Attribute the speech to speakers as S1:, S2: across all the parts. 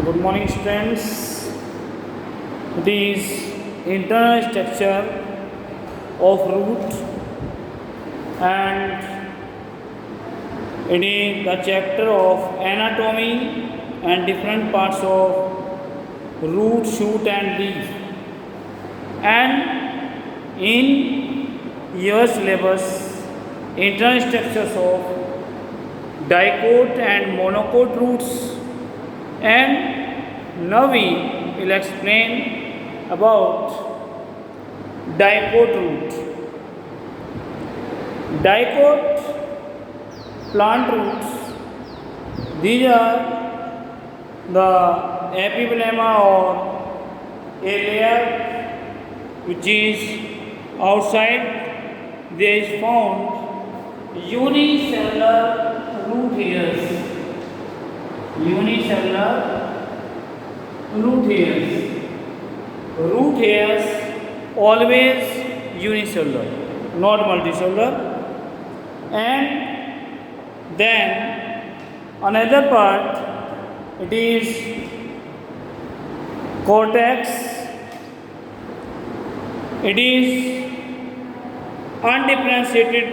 S1: Good morning, students. This internal structure of root, and it is the chapter of anatomy and different parts of root, shoot, and leaf. And in your syllabus, internal structures of dicot and monocot roots, and now we will explain about dicot root. Dicot plant roots, these are the epiphyllema or a layer which is outside. There is found unicellular root hairs. Unicellular root hairs. Root hairs always unicellular, not multicellular. And then another part, it is cortex. It is undifferentiated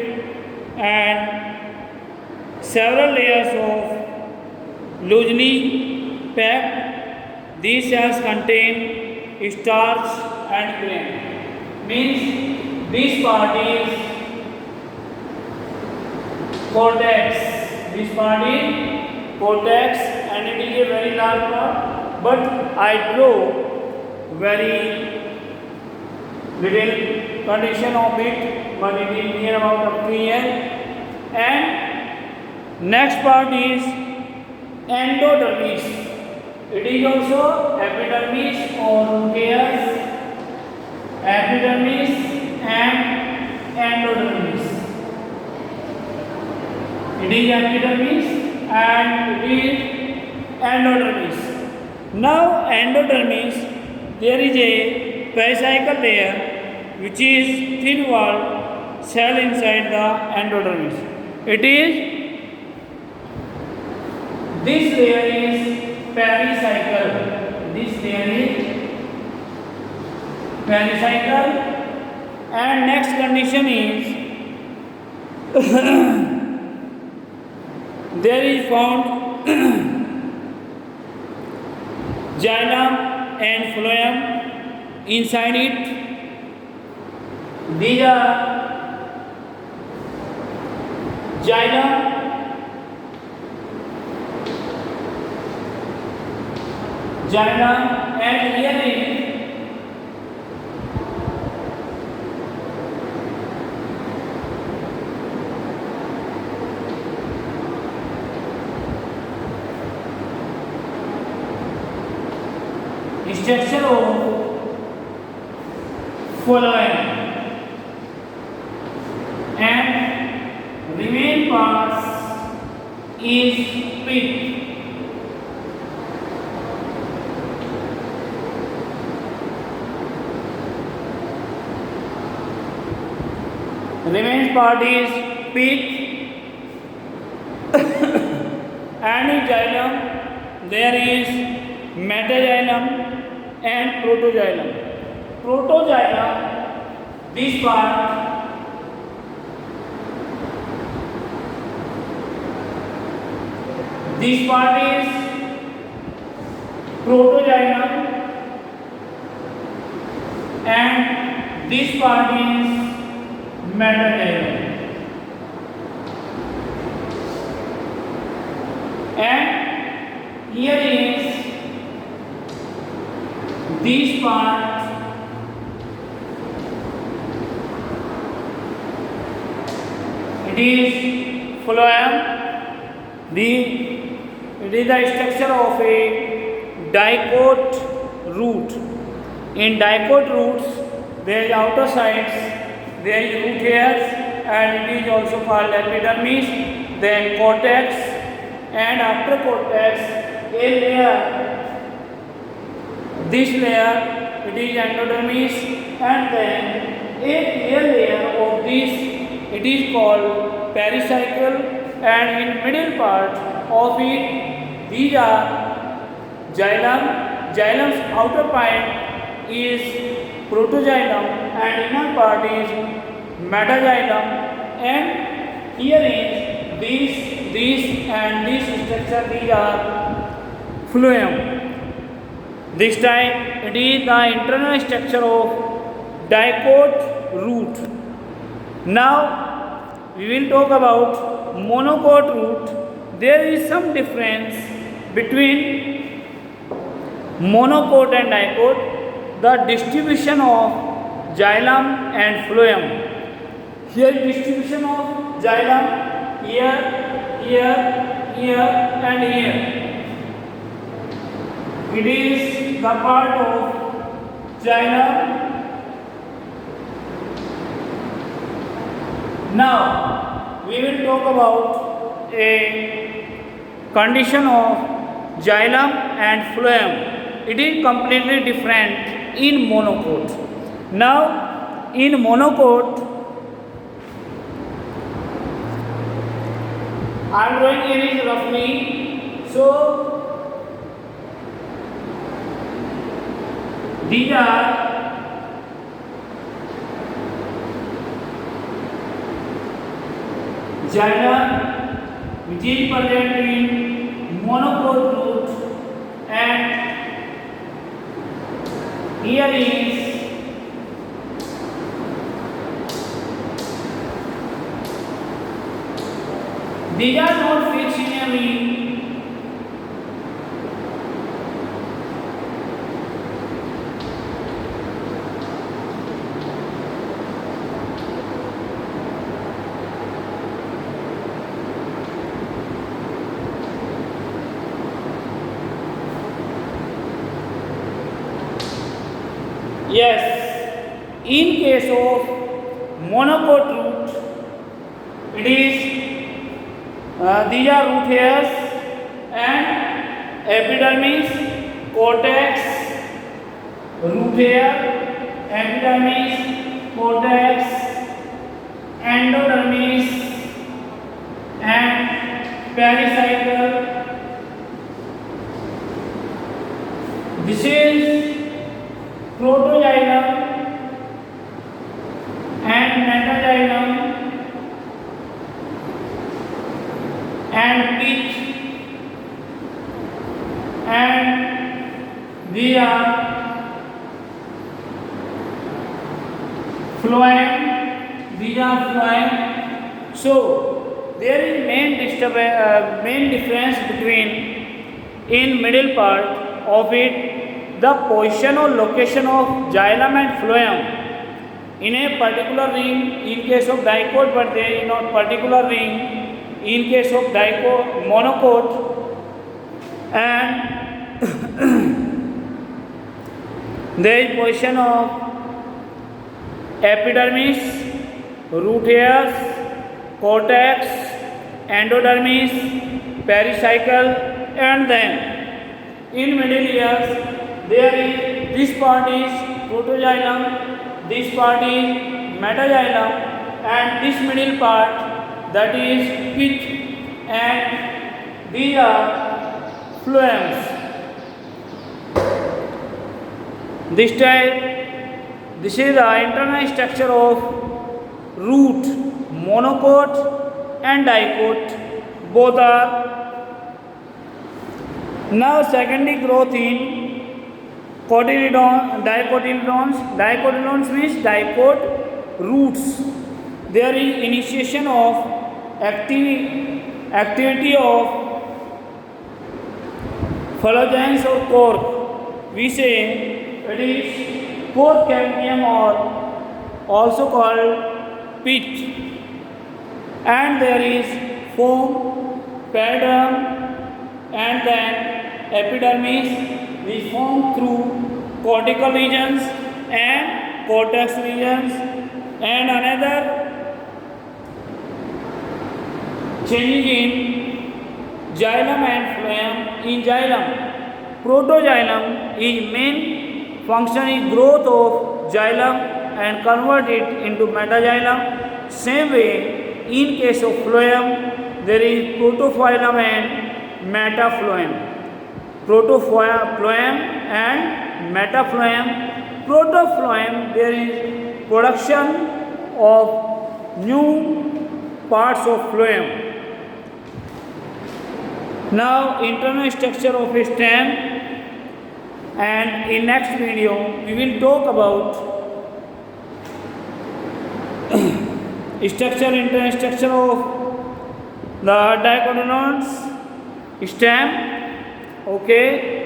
S1: and several layers of loosely packed. These cells contain starch and grain. Means this part is cortex. This part is cortex, and it is a very large part. But I draw very little condition of it, but it is near about up to here. And next part is endodermis. It is also epidermis or root hairs, epidermis and endodermis. It is epidermis and it is endodermis. Now endodermis, there is a pericycle layer which is thin walled cell inside the endodermis. It is this layer is pericycle. This layer is pericycle, and next condition is there is found xylem and phloem inside it. These are xylem and here is structure of phloem, and remain parts is pit. Remains part is pit, and in xylem there is metaxylem and protoxylem. Protoxylem, this part is protoxylem, and this part is metaxylem. And here is this part it is phloem. It is the structure of a dicot root. In dicot roots there is outer sides, there is root hairs, and it is also called epidermis, then cortex, and after cortex a layer, this layer it is endodermis, and then a layer of this, it is called pericycle, and in middle part of it these are xylem. Xylem's outer part is protoxylem and inner part is metaxylem, and here is this and this structure, these are phloem. This time it is the internal structure of dicot root. Now we will talk about monocot root. There is some difference between monocot and dicot. The distribution of xylem and phloem. Here distribution of xylem, here, here, here and here. It is the part of xylem. Now we will talk about a condition of xylem and phloem. It is completely different in monocot. Now in monocot, I am drawing here is roughly. So these are xylem which is present in monocot root, and here is these are not fixed in a ring. Yes, in case of monocot root, it is these are root hairs and epidermis, cortex, root hair, epidermis, cortex, endodermis and pericycle. This is protoxylem and metaxylem and pitch, and these are phloem. These are phloem. So there is main difference between in middle part of it, the position or location of xylem and phloem in a particular ring in case of dicot, but there is not particular ring in case of monocot, and there is position of epidermis, root hairs, cortex, endodermis, pericycle, and then in middle ears there is this part is protoxylem, this part is metaxylem, and this middle part, that is pitch, and these are phloems. This is the internal structure of root, monocot and dicot, both are. Now secondary growth in dicotyledons. Dicotyledons means dicot roots. There is initiation of activity of phalanges or cork. We say it is cork cambium or also called pitch, and there is foam, periderm, and then epidermis. We form through cortical regions and cortex regions, and another change in xylem and phloem. In xylem, protoxylem is main function is growth of xylem and convert it into metaxylem. Same way, in case of phloem, there is protophyllum and metaphyllum. protoploem and metaploem. Protoploem, there is production of new parts of phloem. Now internal structure of a stem, and in next video we will talk about internal structure of the dicotyledons stem. Okay.